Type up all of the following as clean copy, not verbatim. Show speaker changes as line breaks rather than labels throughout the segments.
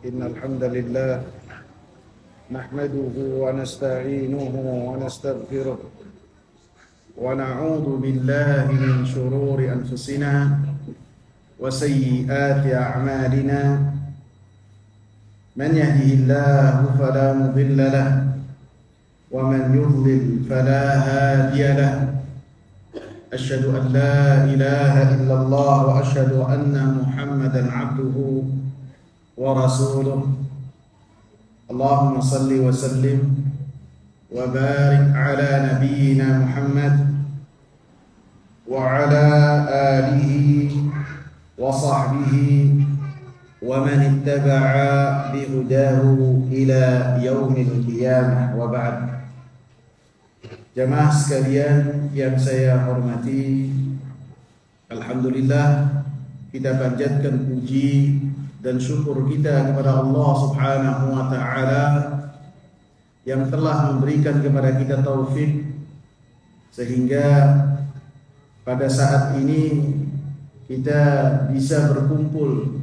إن الحمد لله نحمده ونستعينه ونستغفره ونعوذ بالله من شرور أنفسنا وسيئات أعمالنا من يهده الله فلا مضل له ومن يضلل فلا هادي له أشهد أن لا إله إلا الله وأشهد أن محمدا عبده ورسوله اللهم صل وسلم وبارك على نبينا محمد وعلى آله وصحبه ومن اتبع بهداه إلى يوم القيامة وبعد. Jamaah sekalian yang saya hormati, alhamdulillah kita panjatkan puji dan syukur kita kepada Allah Subhanahu wa taala yang telah memberikan kepada kita taufik sehingga pada saat ini kita bisa berkumpul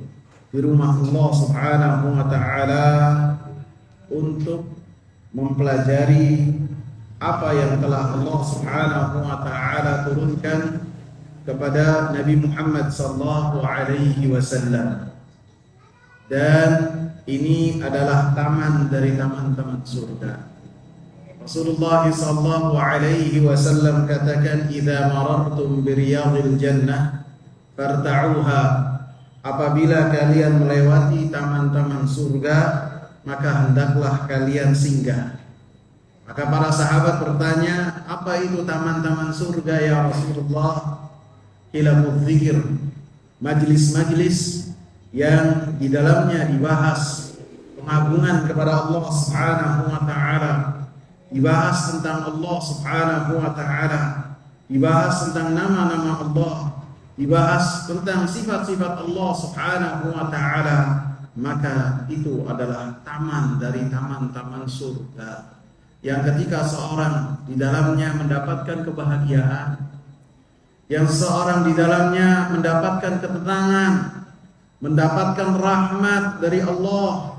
di rumah Allah Subhanahu wa taala untuk mempelajari apa yang telah Allah Subhanahu wa taala turunkan kepada Nabi Muhammad sallallahu alaihi wasallam. Dan ini adalah taman dari taman-taman surga. Rasulullah sallallahu alaihi wasallam katakan, "Idza marartum bi riyadil jannah farta'uha." Apabila kalian melewati taman-taman surga, maka hendaklah kalian singgah. Maka para sahabat bertanya, apa itu taman-taman surga ya Rasulullah? Hilafuz zikir, majlis-majlis yang di dalamnya dibahas pengagungan kepada Allah Subhanahu wa taala, dibahas tentang Allah Subhanahu wa taala, dibahas tentang nama-nama Allah, dibahas tentang sifat-sifat Allah Subhanahu wa taala, maka itu adalah taman dari taman-taman surga. Yang ketika seorang di dalamnya mendapatkan kebahagiaan, yang seorang di dalamnya mendapatkan ketenangan, mendapatkan rahmat dari Allah,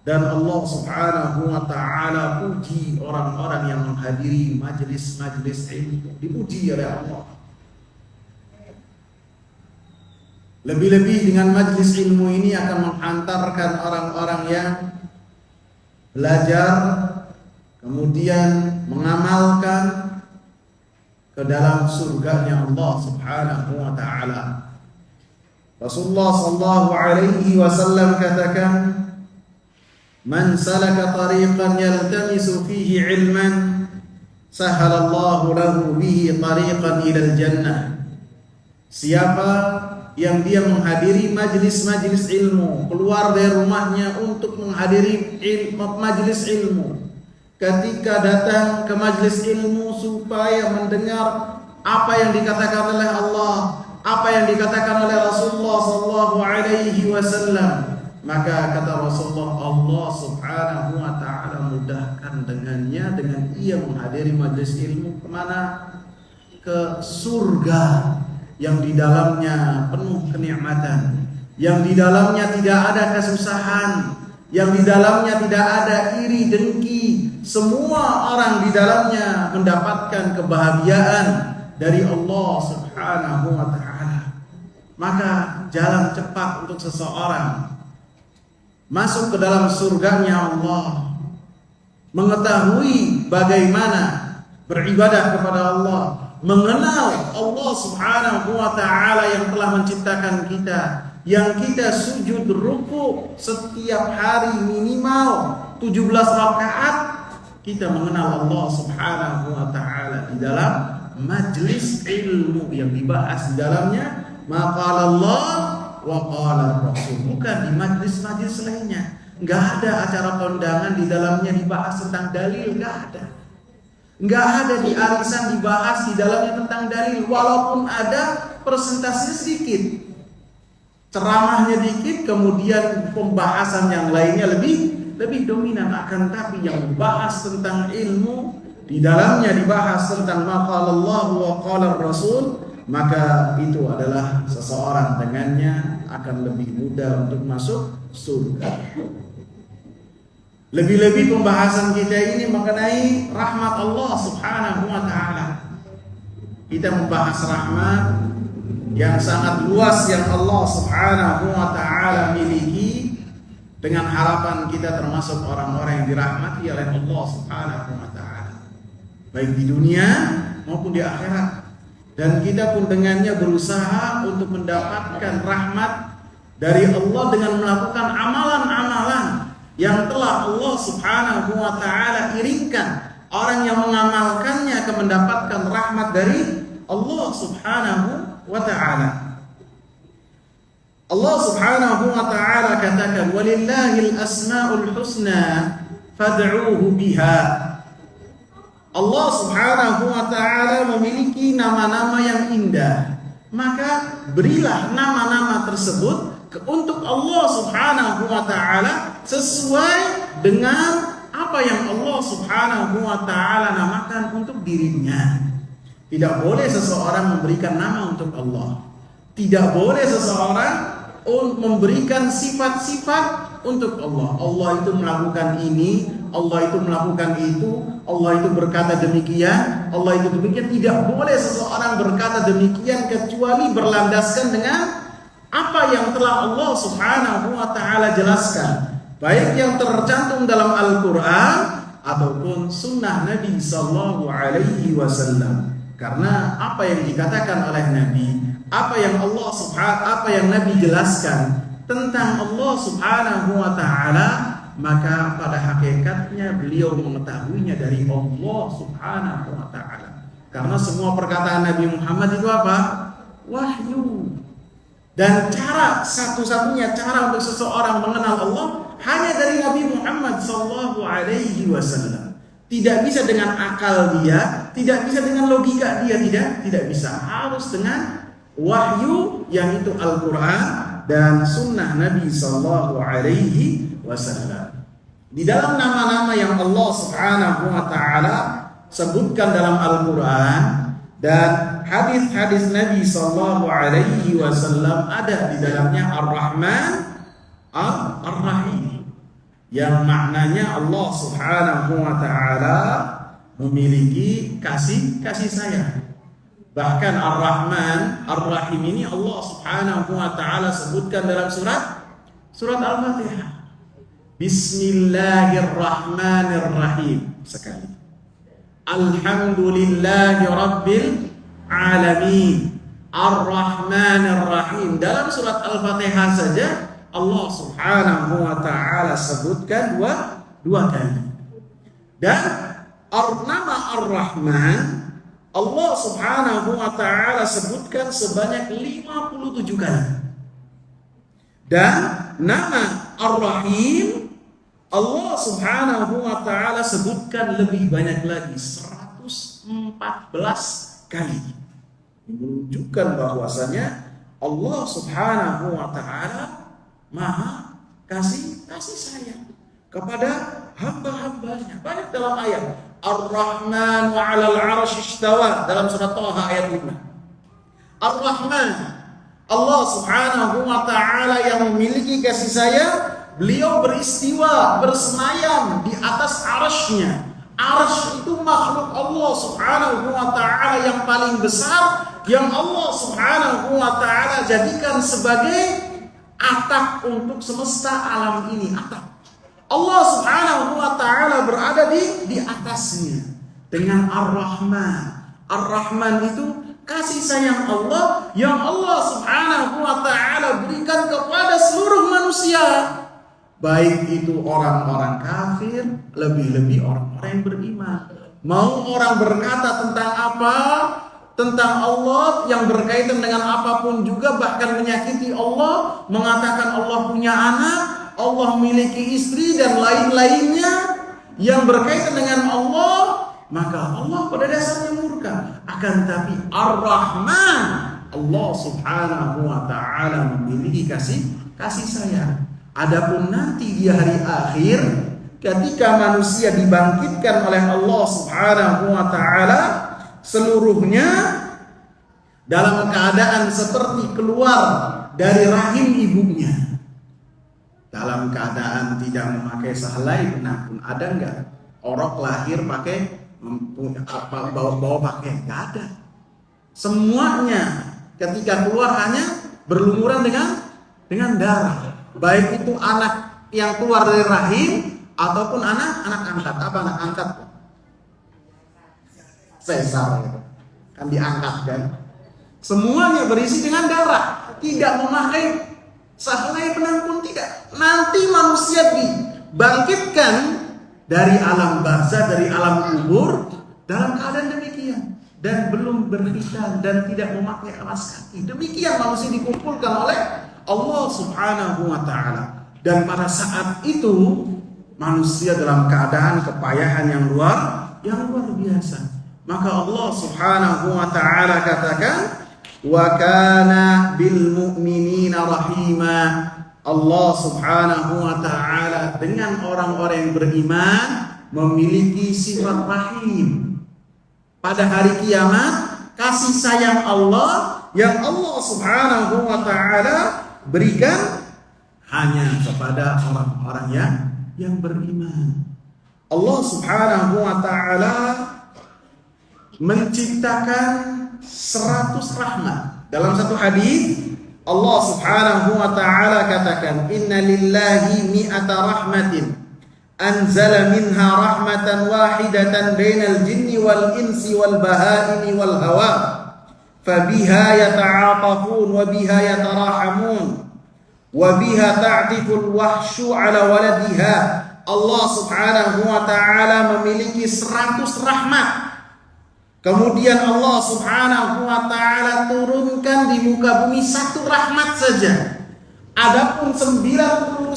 dan Allah Subhanahu wa taala puji orang-orang yang menghadiri majlis-majlis ilmu, dipuji oleh Allah. Lebih-lebih dengan majlis ilmu ini akan menghantarkan orang-orang yang belajar kemudian mengamalkan ke dalam surganya Allah Subhanahu wa taala. Rasulullah sallallahu alaihi wasallam katakan, "Man salaka tariqan yaltamisu fihi ilman, sahalallahu lahu bihi tariqan ilal jannah." Siapa yang dia menghadiri majlis-majlis ilmu, keluar dari rumahnya untuk menghadiri majlis ilmu, ketika datang ke majlis ilmu supaya mendengar apa yang dikatakan oleh Allah, apa yang dikatakan oleh Rasulullah sallallahu alaihi wasallam, maka kata Rasulullah, Allah Subhanahu wa taala mudahkan dengannya dengan ia menghadiri majlis ilmu kemana? Ke surga yang di dalamnya penuh kenikmatan, yang di dalamnya tidak ada kesusahan, yang di dalamnya tidak ada iri dengki. Semua orang di dalamnya mendapatkan kebahagiaan dari Allah Subhanahu wa taala. Maka jalan cepat untuk seseorang masuk ke dalam surganya Allah, mengetahui bagaimana beribadah kepada Allah, mengenal Allah Subhanahu wa taala yang telah menciptakan kita, yang kita sujud ruku setiap hari minimal 17 rakaat. Kita mengenal Allah Subhanahu wa taala di dalam majlis ilmu yang dibahas di dalamnya maqala Allah wa qala Rasul, bukan di majlis-majlis lainnya. Enggak ada acara kondangan di dalamnya dibahas tentang dalil, enggak ada. Enggak ada di arisan dibahas di dalamnya tentang dalil, walaupun ada persentasenya sedikit. Ceramahnya dikit, kemudian pembahasan yang lainnya lebih dominan. Akan tapi yang dibahas tentang ilmu, di dalamnya dibahas tentang maqala Allah wa qala Rasul, maka itu adalah seseorang dengannya akan lebih mudah untuk masuk surga. Lebih-lebih pembahasan kita ini mengenai rahmat Allah Subhanahu wa taala. Kita membahas rahmat yang sangat luas yang Allah Subhanahu wa taala miliki, dengan harapan kita termasuk orang-orang yang dirahmati oleh Allah Subhanahu wa taala, baik di dunia maupun di akhirat. Dan kita pun dengannya berusaha untuk mendapatkan rahmat dari Allah dengan melakukan amalan-amalan yang telah Allah Subhanahu wa taala iringkan. Orang yang mengamalkannya akan mendapatkan rahmat dari Allah Subhanahu wa taala. Allah Subhanahu wa taala katakan, "Walillahil asmaul husna fad'uuhu biha." Allah Subhanahu wa taala memiliki nama-nama yang indah, maka berilah nama-nama tersebut untuk Allah Subhanahu wa taala sesuai dengan apa yang Allah Subhanahu wa taala namakan untuk dirinya. Tidak boleh seseorang memberikan nama untuk Allah. Tidak boleh seseorang memberikan sifat-sifat untuk Allah. Allah itu melakukan ini, Allah itu melakukan itu, Allah itu berkata demikian, Allah itu demikian. Tidak boleh seseorang berkata demikian kecuali berlandaskan dengan apa yang telah Allah Subhanahu wa taala jelaskan, baik yang tercantum dalam Al-Qur'an ataupun sunnah Nabi sallallahu alaihi wasallam. Karena apa yang dikatakan oleh Nabi, apa yang Nabi jelaskan tentang Allah Subhanahu wa taala, maka pada hakikatnya beliau mengetahuinya dari Allah Subhanahu wa taala. Karena semua perkataan Nabi Muhammad itu apa? Wahyu. Dan satu-satunya cara untuk seseorang mengenal Allah hanya dari Nabi Muhammad sallallahu alaihi wasallam. Tidak bisa dengan akal dia, tidak bisa dengan logika dia, tidak bisa. Harus dengan wahyu yang itu Al-Qur'an dan sunnah Nabi sallallahu alaihi wasallam. Di dalam nama-nama yang Allah Subhanahu wa taala sebutkan dalam Al-Qur'an dan hadis-hadis Nabi sallallahu alaihi wasallam, ada di dalamnya Ar-Rahman, Ar-Rahim, yang maknanya Allah Subhanahu wa taala memiliki kasih sayang. Bahkan Ar-Rahman, Ar-Rahim ini Allah Subhanahu wa taala sebutkan dalam surat Al-Fatihah. Bismillahirrahmanirrahim sekali. Alhamdulillahi rabbil alamin. Ar-Rahmanir-Rahim. Dalam surat Al-Fatihah saja Allah Subhanahu wa taala sebutkan dua kali. Dan nama Ar-Rahman Allah Subhanahu wa taala sebutkan sebanyak 57 kali. Dan nama Ar-Rahim Allah Subhanahu wa taala sebutkan lebih banyak lagi, 114 kali. Menunjukkan bahwasanya Allah Subhanahu wa taala Maha kasih sayang kepada hamba-hambanya. Banyak dalam ayat Ar-Rahman wa 'alal 'arsy istawa dalam surat Thaha ayat 5. Ar-Rahman, Allah Subhanahu wa taala yang memiliki kasih sayang, beliau beristiwa, bersemayam di atas arsy-Nya. Arsy itu makhluk Allah Subhanahu wa taala yang paling besar, yang Allah Subhanahu wa taala jadikan sebagai atap untuk semesta alam ini. Atap. Allah Subhanahu wa taala berada di atasnya dengan Ar-Rahman. Ar-Rahman itu kasih sayang Allah yang Allah Subhanahu wa taala berikan kepada seluruh manusia, baik itu orang-orang kafir, lebih-lebih orang-orang yang beriman. Mau orang berkata tentang apa, tentang Allah yang berkaitan dengan apapun juga, bahkan menyakiti Allah, mengatakan Allah punya anak, Allah memiliki istri dan lain-lainnya yang berkaitan dengan Allah, maka Allah pada dasarnya murka. Akan tapi Ar-Rahman, Allah Subhanahu wa taala memiliki kasih sayang. Adapun nanti di hari akhir, ketika manusia dibangkitkan oleh Allah Subhanahu wa taala seluruhnya dalam keadaan seperti keluar dari rahim ibunya dalam keadaan tidak memakai sehelai benang pun. Ada nggak orok lahir pakai bawa pakaian? Nggak ada. Semuanya ketika keluar hanya berlumuran dengan darah. Baik itu anak yang keluar dari rahim ataupun anak angkat. Apa anak angkat? Sesar gitu. Kan diangkat kan. Semuanya berisi dengan darah, tidak memakai sehelai benang pun tidak. Nanti manusia dibangkitkan dari alam barzah, dari alam kubur dalam keadaan demikian dan belum berhitan dan tidak memakai alas kaki. Demikian manusia dikumpulkan oleh Allah Subhanahu wa taala. Dan pada saat itu manusia dalam keadaan kepayahan yang luar biasa. Maka Allah Subhanahu wa taala katakan, wa kana bil mu'minina rahima. Allah Subhanahu wa taala dengan orang-orang yang beriman memiliki sifat rahim. Pada hari kiamat, kasih sayang Allah yang Allah Subhanahu wa taala berikan hanya kepada orang-orang yang beriman. Allah Subhanahu wa taala menciptakan 100 rahmat. Dalam satu hadis Allah Subhanahu wa taala katakan, inna lillahi mi'ata rahmatin anzala minha rahmatan wahidatan bainal jinni wal insi wal bahaimi wal hawa fabiha yata'atafun wa biha yatarahamun wa biha ta'tiful wahsyu ala waladiha. Allah Subhanahu wa taala memiliki 100 rahmat. Kemudian Allah Subhanahu wa taala turunkan di muka bumi 1 rahmat saja. Adapun 99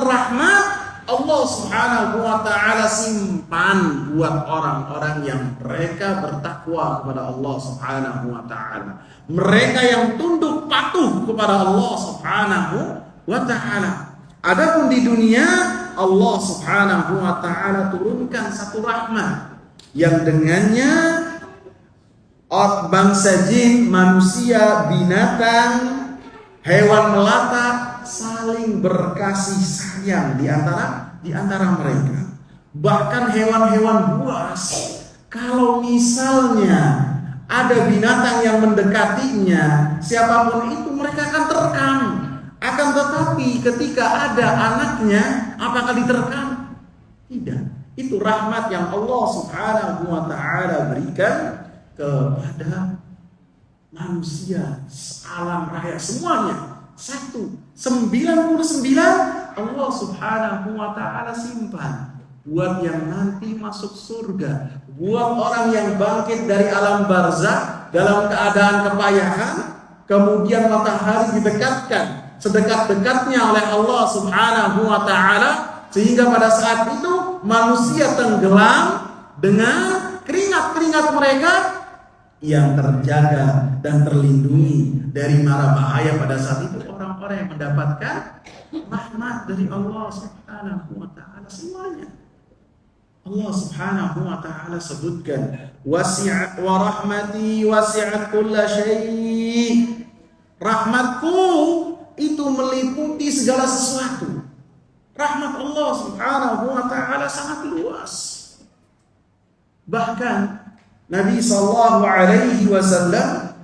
rahmat Allah Subhanahu wa taala simpan buat orang-orang yang mereka bertakwa kepada Allah Subhanahu wa taala. Mereka yang tunduk patuh kepada Allah Subhanahu wa taala. Adapun di dunia Allah Subhanahu wa taala turunkan 1 rahmat yang dengannya bangsa jin, manusia, binatang, hewan melata saling berkasih sayang di antara mereka. Bahkan hewan-hewan buas, kalau misalnya ada binatang yang mendekatinya, siapapun itu mereka akan terkam. Akan tetapi ketika ada anaknya, apakah diterkam? Tidak. Itu rahmat yang Allah Subhanahu wa taala berikan kepada manusia, alam raya semuanya. 99 Allah Subhanahu wa taala simpan buat yang nanti masuk surga, buat orang yang bangkit dari alam barzakh dalam keadaan kepayahan, kemudian matahari didekatkan sedekat-dekatnya oleh Allah Subhanahu wa taala sehingga pada saat itu manusia tenggelam dengan keringat-keringat mereka yang terjaga dan terlindungi dari mara bahaya. Pada saat itu orang-orang yang mendapatkan rahmat dari Allah Subhanahu wa taala semuanya. Allah Subhanahu wa taala sebutkan, wasi'at wa rahmati wasi'at kulla syai'. Rahmatku itu meliputi segala sesuatu. Rahmat Allah Subhanahu wa taala sangat luas. Bahkan Nabi sallallahu alaihi wasallam,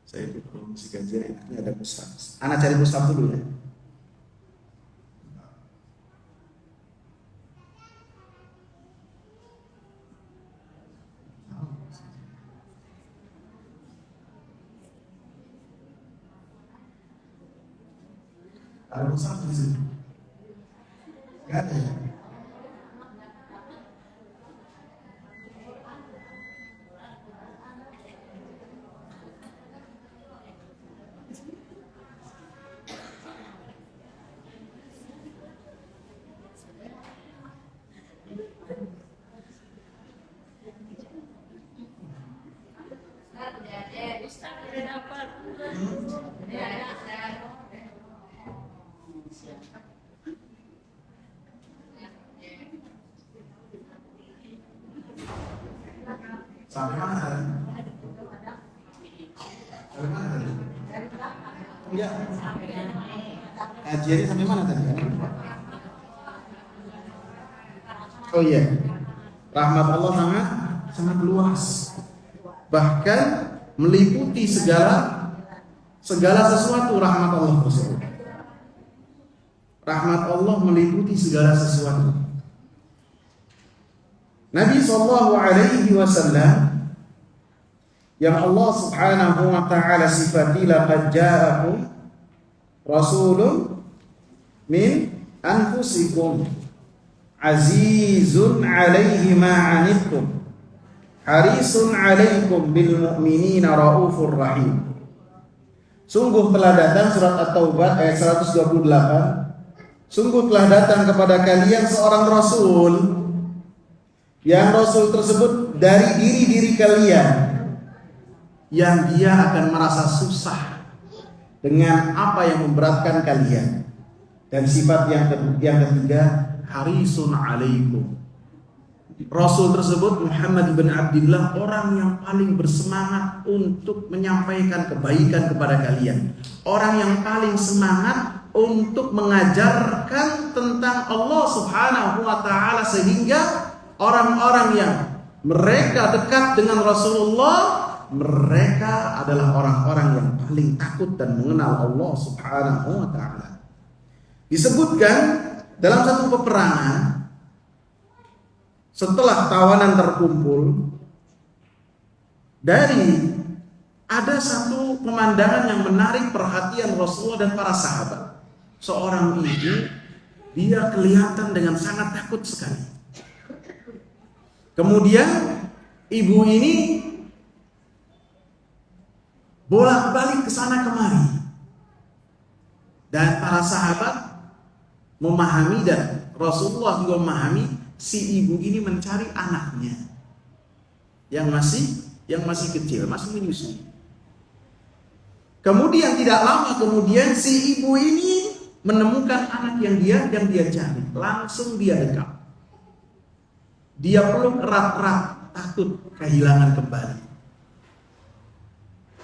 saya itu kalau masih kajian ini ada mushaf. Anak cari mushaf dulu ya. Ada mushaf di sini? Enggak ada ya? Sampai mana? Sampai mana? Ya. Kajiannya sampai mana tadi? Oh iya. Rahmat Allah sangat luas. Bahkan meliputi segala sesuatu rahmat Allah tersebut. Rahmat Allah meliputi segala sesuatu. Nabi SAW yang Allah Subhanahu wa ta'ala sifati, laqad ja'akum rasulun min anfusikum azizun 'alaihi ma 'anittum harisun 'alaikum bil mu'minina raufur rahim. Sungguh telah datang, surat At-Taubah ayat 128, sungguh telah datang kepada kalian seorang rasul, yang rasul tersebut dari diri kalian, yang dia akan merasa susah dengan apa yang memberatkan kalian. Dan sifat yang ketiga, harisun alaikum. Rasul tersebut Muhammad bin Abdullah, orang yang paling bersemangat untuk menyampaikan kebaikan kepada kalian, orang yang paling semangat untuk mengajarkan tentang Allah Subhanahu wa ta'ala, sehingga orang-orang yang mereka dekat dengan Rasulullah, mereka adalah orang-orang yang paling takut dan mengenal Allah Subhanahu wa ta'ala. Disebutkan dalam satu peperangan, setelah tawanan terkumpul, ada satu pemandangan yang menarik perhatian Rasulullah dan para sahabat. Seorang ibu, dia kelihatan dengan sangat takut sekali. Kemudian ibu ini bolak-balik ke sana kemari, dan para sahabat memahami, dan Rasulullah juga memahami, si ibu ini mencari anaknya yang masih kecil, masih menyusui. Kemudian tidak lama kemudian si ibu ini menemukan anak yang dia cari. Langsung dia dekap, dia peluk erat-erat, takut kehilangan kembali.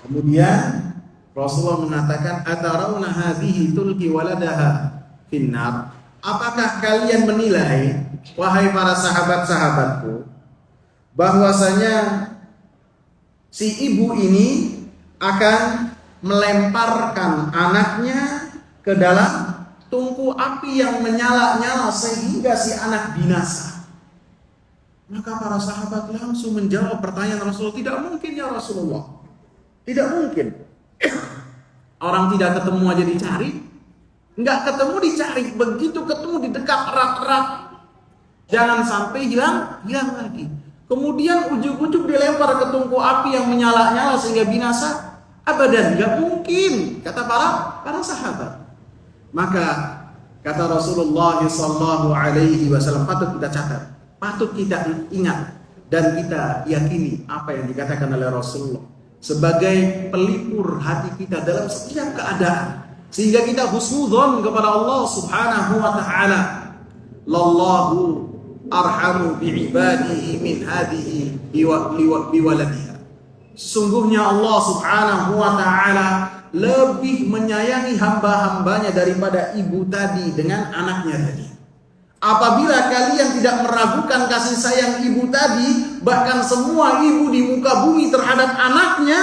Kemudian Rasulullah mengatakan, atarawna hadhihi tulqi waladaha finnar. Apakah kalian menilai, wahai para sahabat-sahabatku, bahwasanya si ibu ini akan melemparkan anaknya ke dalam tungku api yang menyala-nyala sehingga si anak binasa? Maka para sahabat langsung menjawab pertanyaan Rasulullah, tidak mungkin ya Rasulullah, tidak mungkin. Orang tidak ketemu aja dicari, nggak ketemu dicari, begitu ketemu didekap erat-erat, jangan sampai hilang lagi. Kemudian ujung-ujung dilempar ke tungku api yang menyala-nyala sehingga binasa. Abadan, nggak mungkin, kata para sahabat. Maka kata Rasulullah SAW, patut kita catat, patut kita ingat, dan kita yakini apa yang dikatakan oleh Rasulullah sebagai pelipur hati kita dalam setiap keadaan, sehingga kita husnudzon kepada Allah Subhanahu wa ta'ala. Lallahu arhamu bi'ibadihi min hadihi biwaladiha. Sesungguhnya Allah Subhanahu wa ta'ala lebih menyayangi hamba-hambanya daripada ibu tadi dengan anaknya tadi. Apabila kalian tidak meragukan kasih sayang ibu tadi, bahkan semua ibu di muka bumi terhadap anaknya,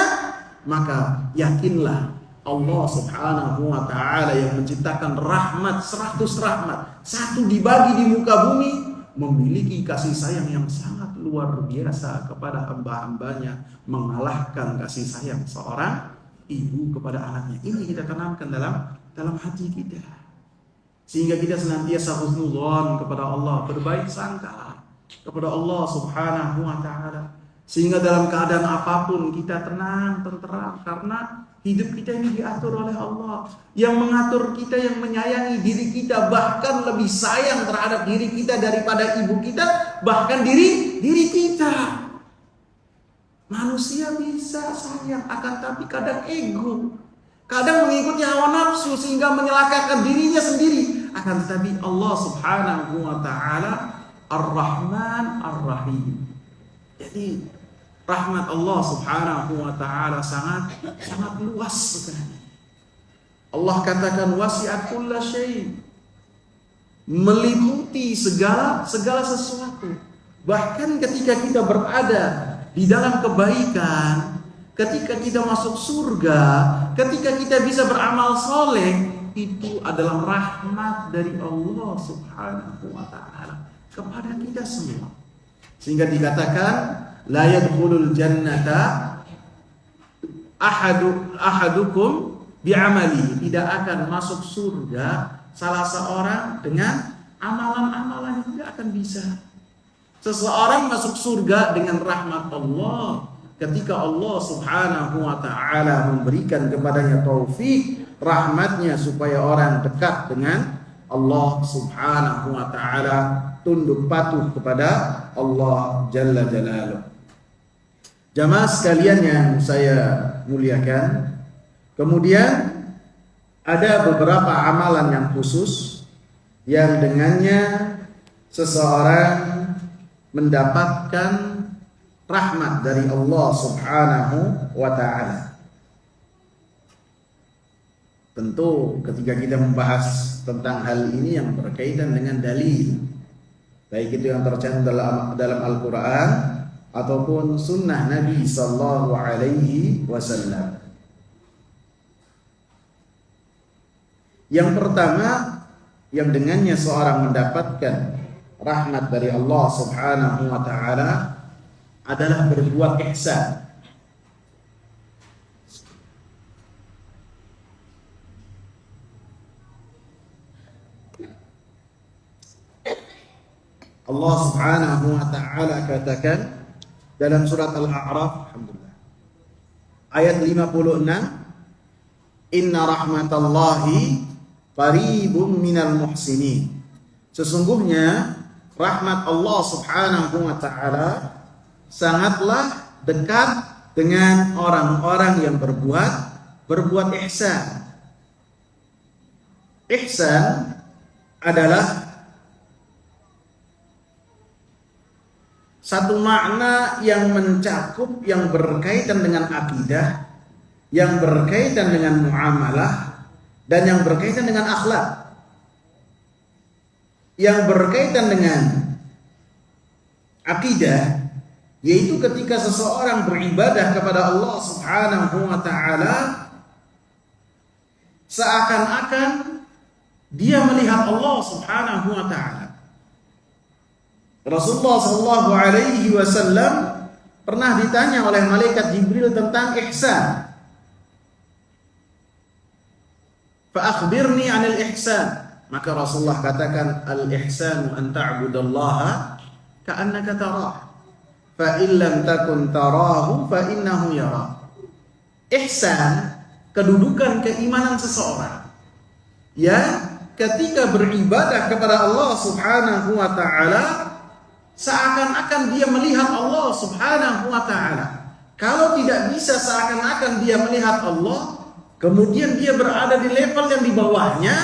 maka yakinlah Allah Subhanahu wa ta'ala yang menciptakan rahmat, 100 rahmat, satu dibagi di muka bumi, memiliki kasih sayang yang sangat luar biasa kepada hamba-hambanya, mengalahkan kasih sayang seorang ibu kepada anaknya. Ini kita tanamkan dalam hati kita, sehingga kita senantiasa husnudzon kepada Allah, berbaik sangka kepada Allah Subhanahu wa ta'ala, sehingga dalam keadaan apapun kita tenang, tenteram, karena hidup kita ini diatur oleh Allah, yang mengatur kita, yang menyayangi diri kita, bahkan lebih sayang terhadap diri kita daripada ibu kita, bahkan diri kita. Manusia bisa sayang, akan tapi kadang ego, kadang mengikuti hawa nafsu sehingga menyelakakan dirinya sendiri. Akan tetapi Allah Subhanahu wa ta'ala Ar-Rahman Ar-Rahim. Jadi rahmat Allah Subhanahu wa ta'ala sangat luas sekali. Allah katakan wasi'at kulla syai', meliputi segala sesuatu. Bahkan ketika kita berada di dalam kebaikan, ketika kita masuk surga, ketika kita bisa beramal soleh, itu adalah rahmat dari Allah Subhanahu wa ta'ala kepada kita semua. Sehingga dikatakan la yadkhulul jannata ahadukum bi'amali, tidak akan masuk surga salah seorang dengan amalan-amalan yang tidak akan bisa. Seseorang masuk surga dengan rahmat Allah ketika Allah Subhanahu wa ta'ala memberikan kepadanya taufik rahmatnya supaya orang dekat dengan Allah Subhanahu wa ta'ala, tunduk patuh kepada Allah Jalla Jalaluh. Jamaah sekalian yang saya muliakan, kemudian ada beberapa amalan yang khusus yang dengannya seseorang mendapatkan rahmat dari Allah Subhanahu wa ta'ala. Tentu ketika kita membahas tentang hal ini yang berkaitan dengan dalil, baik itu yang tercantum dalam Al-Quran ataupun sunnah Nabi Sallallahu Alaihi Wasallam. Yang pertama yang dengannya seorang mendapatkan rahmat dari Allah Subhanahu wa ta'ala adalah berbuat ihsan. Allah Subhanahu wa ta'ala katakan dalam surat Al-A'raf, alhamdulillah, ayat 56, inna rahmatallahi qaribun minal muhsinin. Sesungguhnya rahmat Allah Subhanahu wa ta'ala sangatlah dekat dengan orang-orang yang berbuat ihsan. Ihsan adalah satu makna yang mencakup, yang berkaitan dengan akidah, yang berkaitan dengan muamalah, dan yang berkaitan dengan akhlak. Yang berkaitan dengan akidah, yaitu ketika seseorang beribadah kepada Allah Subhanahu wa ta'ala, seakan-akan dia melihat Allah Subhanahu wa ta'ala. Rasulullah Sallallahu Alaihi Wasallam pernah ditanya oleh malaikat Jibril tentang ihsan. Fa akhbirni 'anil ihsan. Maka Rasulullah katakan, al-ihsanu an ta'budallaha ka'annaka tarah, fa in lam takun tarahu fa innahu yarah. Ihsan, kedudukan keimanan seseorang yang ketika beribadah kepada Allah Subhanahu wa ta'ala, seakan-akan dia melihat Allah Subhanahu wa ta'ala. Kalau tidak bisa seakan-akan dia melihat Allah, kemudian dia berada di level yang di bawahnya,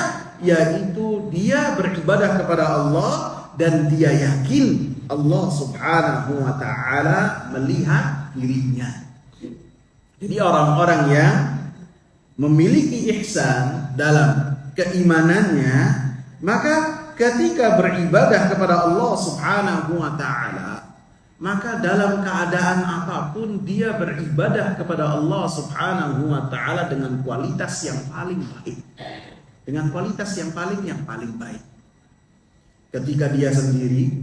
yaitu dia beribadah kepada Allah dan dia yakin Allah Subhanahu wa ta'ala melihat dirinya. Jadi orang-orang yang memiliki ihsan dalam keimanannya, maka ketika beribadah kepada Allah Subhanahu wa ta'ala, maka dalam keadaan apapun dia beribadah kepada Allah Subhanahu wa ta'ala dengan kualitas yang paling baik. Dengan kualitas yang paling baik. Ketika dia sendiri,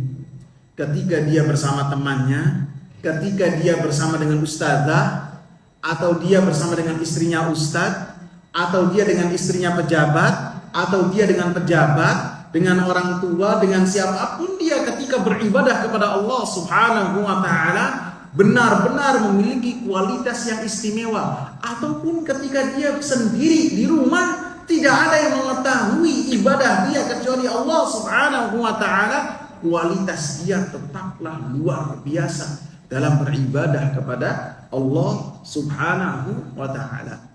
ketika dia bersama temannya, ketika dia bersama dengan ustazah, atau dia bersama dengan istrinya ustaz, atau dia dengan istrinya pejabat, atau dia dengan pejabat, dengan orang tua, dengan siapapun dia, ketika beribadah kepada Allah Subhanahu wa ta'ala, benar-benar memiliki kualitas yang istimewa. Ataupun ketika dia sendiri di rumah, tidak ada yang mengetahui ibadah dia kecuali Allah Subhanahu wa ta'ala, kualitas dia tetaplah luar biasa dalam beribadah kepada Allah Subhanahu wa ta'ala.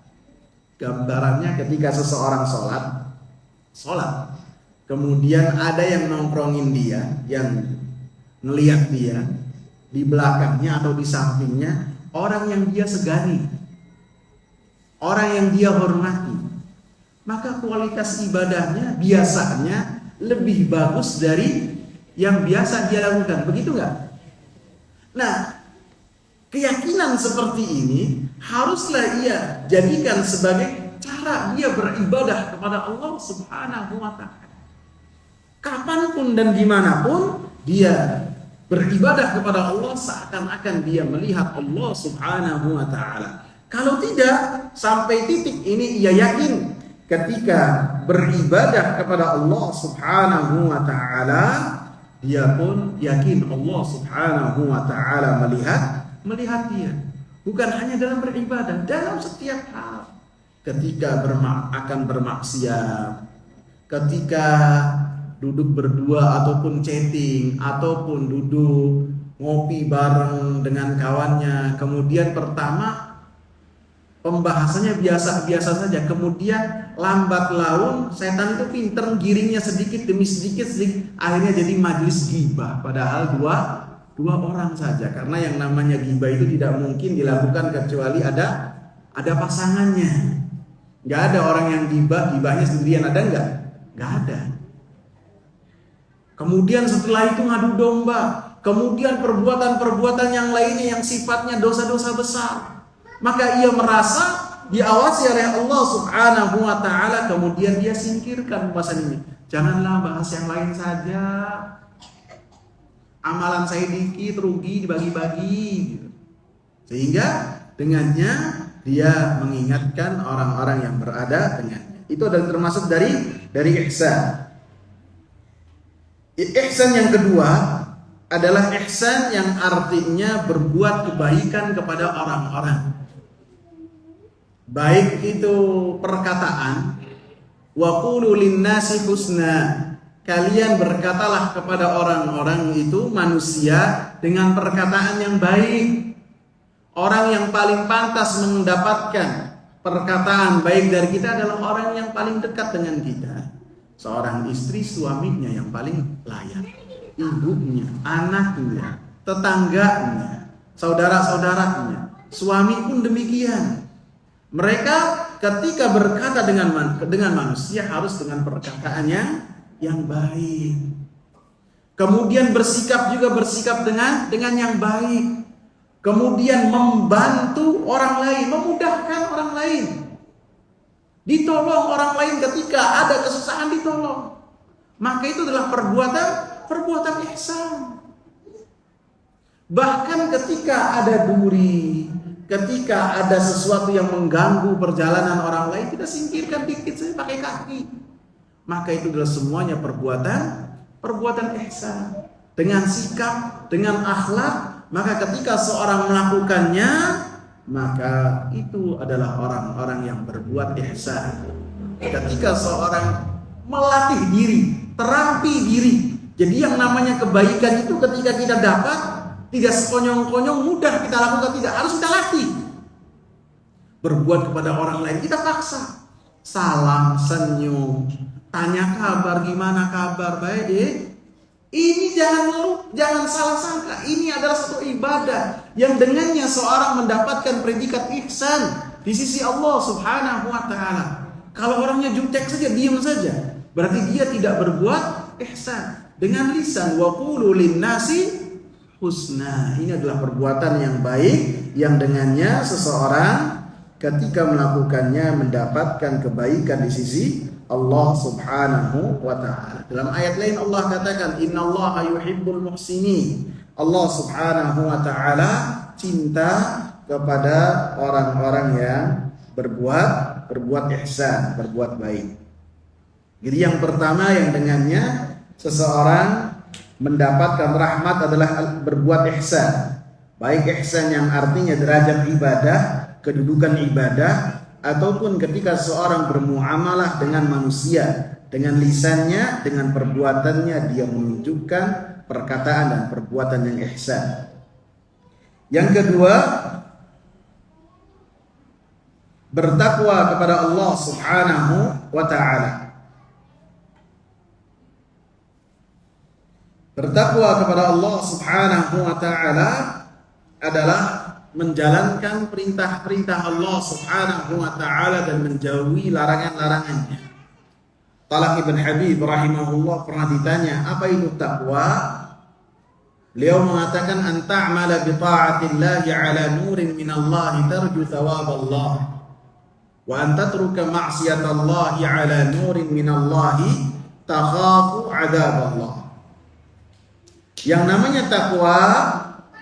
Gambarannya ketika seseorang sholat, kemudian ada yang nongkrongin dia, yang ngelihat dia di belakangnya atau di sampingnya, orang yang dia segani, orang yang dia hormati, maka kualitas ibadahnya biasanya lebih bagus dari yang biasa dia lakukan. Begitu nggak? Nah, keyakinan seperti ini haruslah ia jadikan sebagai cara dia beribadah kepada Allah Subhanahu wa ta'ala. Kapanpun dan dimanapun dia beribadah kepada Allah seakan-akan dia melihat Allah Subhanahu wa ta'ala. Kalau tidak, sampai titik ini ia yakin ketika beribadah kepada Allah Subhanahu wa ta'ala, dia pun yakin Allah Subhanahu wa ta'ala melihat dia. Bukan hanya dalam beribadah, dalam setiap hal. Ketika akan bermaksiat, ketika duduk berdua ataupun chatting, ataupun duduk ngopi bareng dengan kawannya, kemudian pertama pembahasannya biasa-biasa saja, kemudian lambat laun setan itu pinter giringnya sedikit demi sedikit, akhirnya jadi majelis ghibah, padahal dua orang saja. Karena yang namanya ghibah itu tidak mungkin dilakukan kecuali ada pasangannya. Nggak ada orang yang ghibahnya sendirian, ada nggak? Nggak ada. Kemudian setelah itu ngadu domba, kemudian perbuatan-perbuatan yang lainnya yang sifatnya dosa-dosa besar. Maka ia merasa diawasi oleh Allah Subhanahu wa ta'ala, kemudian dia singkirkan pembahasan ini. Janganlah bahas yang lain saja. Amalan saya dikit, rugi dibagi-bagi. Sehingga dengannya dia mengingatkan orang-orang yang berada dengannya. Itu adalah termasuk dari ihsan. Ihsan yang kedua adalah ihsan yang artinya berbuat kebaikan kepada orang-orang. Baik itu perkataan, wa qulu linnasi husna, kalian berkatalah kepada orang-orang itu, manusia, dengan perkataan yang baik. Orang yang paling pantas mendapatkan perkataan baik dari kita adalah orang yang paling dekat dengan kita. Seorang istri, suaminya yang paling layak, ibunya, anaknya, tetangganya, saudara-saudaranya. Suami pun demikian. Mereka ketika berkata dengan manusia harus dengan perkataannya yang baik. Kemudian bersikap dengan yang baik. Kemudian membantu orang lain, memudahkan orang lain. Ditolong orang lain ketika ada kesusahan, ditolong. Maka itu adalah perbuatan ihsan. Bahkan ketika ada duri, ketika ada sesuatu yang mengganggu perjalanan orang lain, kita singkirkan dikit saja pakai kaki. Maka itu adalah semuanya perbuatan ihsan. Dengan sikap, dengan akhlak, maka ketika seorang melakukannya, maka itu adalah orang-orang yang berbuat ihsan. Ketika seorang melatih diri, terapi diri. Jadi yang namanya kebaikan itu ketika kita dapat, tidak sekonyong-konyong mudah kita lakukan, tidak, harus kita latih. Berbuat kepada orang lain kita paksa. Salam, senyum, tanya kabar, gimana kabar, baik. Ini jangan salah sangka. Ini adalah satu ibadah yang dengannya seorang mendapatkan predikat ihsan di sisi Allah Subhanahu wa ta'ala. Kalau orangnya jutek saja, diam saja, berarti dia tidak berbuat ihsan. Dengan lisan, wa qulu linnasi husna. Ini adalah perbuatan yang baik yang dengannya seseorang ketika melakukannya mendapatkan kebaikan di sisi Allah Subhanahu wa ta'ala. Dalam ayat lain Allah katakan, innallaha yuhibbul muhsinin. Allah Subhanahu wa ta'ala cinta kepada orang-orang yang berbuat ihsan, berbuat baik. Jadi yang pertama yang dengannya seseorang mendapatkan rahmat adalah berbuat ihsan. Baik ihsan yang artinya derajat ibadah, kedudukan ibadah, ataupun ketika seorang bermuamalah dengan manusia, dengan lisannya, dengan perbuatannya dia menunjukkan perkataan dan perbuatan yang ihsan. Yang kedua, bertakwa kepada Allah Subhanahu wa ta'ala. Bertakwa kepada Allah Subhanahu wa ta'ala adalah menjalankan perintah-perintah Allah Subhanahu wa taala dan menjauhi larangan-larangannya. Talaq ibn Habib rahimahullah pernah ditanya, apa itu takwa? Beliau mengatakan, an ta'mala bi ta'atillahi ala nurin minallahi tarju thawaballah wa an tatruka ma'siyatallahi ala nurin minallahi takhafu adzaballah. Yang namanya takwa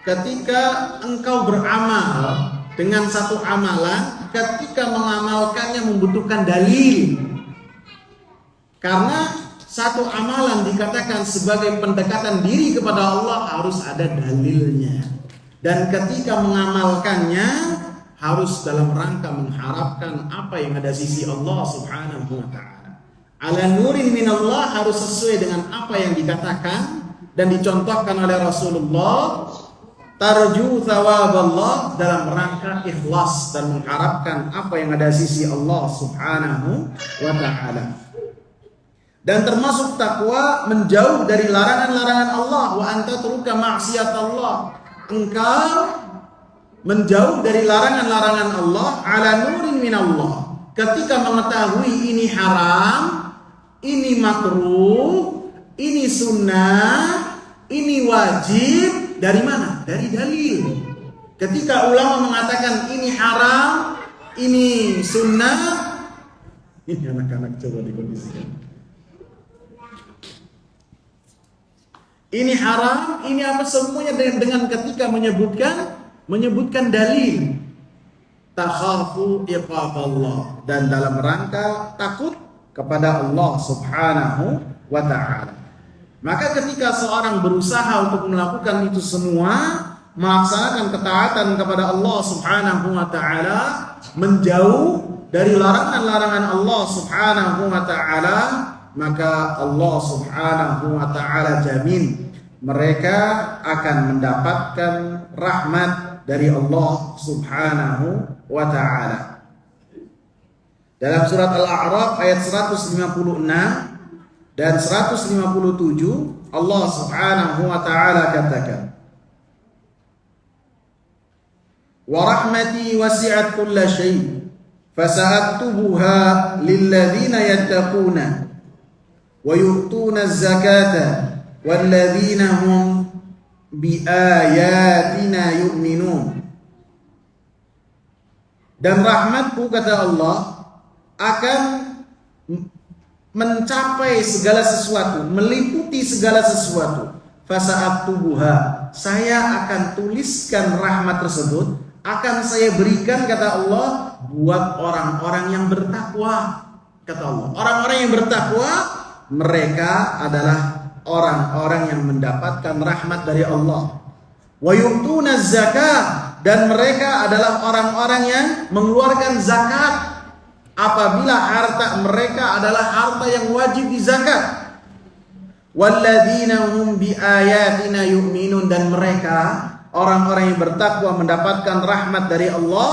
ketika engkau beramal dengan satu amalan, ketika mengamalkannya membutuhkan dalil. Karena satu amalan dikatakan sebagai pendekatan diri kepada Allah harus ada dalilnya. Dan ketika mengamalkannya harus dalam rangka mengharapkan apa yang ada sisi Allah Subhanahu wa taala. Ala nurin minallah harus sesuai dengan apa yang dikatakan dan dicontohkan oleh Rasulullah. Tarju thawaballah dalam rangka ikhlas dan mengharapkan apa yang ada sisi Allah Subhanahu wa taala. Dan termasuk takwa menjauh dari larangan-larangan Allah. Wa anta turuka maksiat Allah. Engkau menjauh dari larangan-larangan Allah ala nurin minallah. Ketika mengetahui ini haram, ini makruh, ini sunnah, ini wajib, dari mana? Dari dalil. Ketika ulama mengatakan ini haram, ini sunnah, ini anak-anak coba dikondisikan. Ini haram, ini apa, semuanya dengan ketika menyebutkan dalil. Takhafu iqaballah, dan dalam rangka takut kepada Allah Subhanahu wa taala. Maka ketika seorang berusaha untuk melakukan itu semua, melaksanakan ketaatan kepada Allah Subhanahu wa taala, menjauh dari larangan-larangan Allah Subhanahu wa taala, maka Allah Subhanahu wa taala jamin mereka akan mendapatkan rahmat dari Allah Subhanahu wa taala. Dalam surat Al-A'raf ayat 156 dan 157 Allah Subhanahu wa taala katakan, wa rahmati wasi'at kulla syai' fasa'aktubuha lilladzina yattaquna wa yu'tuna az-zakata walladzina hum biayatina yu'minun. Dan rahmatku, kata Allah, akan mencapai segala sesuatu, meliputi segala sesuatu. Fasa'aktubuha, saya akan tuliskan rahmat tersebut, akan saya berikan, kata Allah, buat orang-orang yang bertakwa. Kata Allah, orang-orang yang bertakwa, mereka adalah orang-orang yang mendapatkan rahmat dari Allah. Wa yu'tuna zakat, dan mereka adalah orang-orang yang mengeluarkan zakat apabila harta mereka adalah harta yang wajib dizakat. Walladzina hum biayatina yu'minun, dan mereka orang-orang yang bertakwa mendapatkan rahmat dari Allah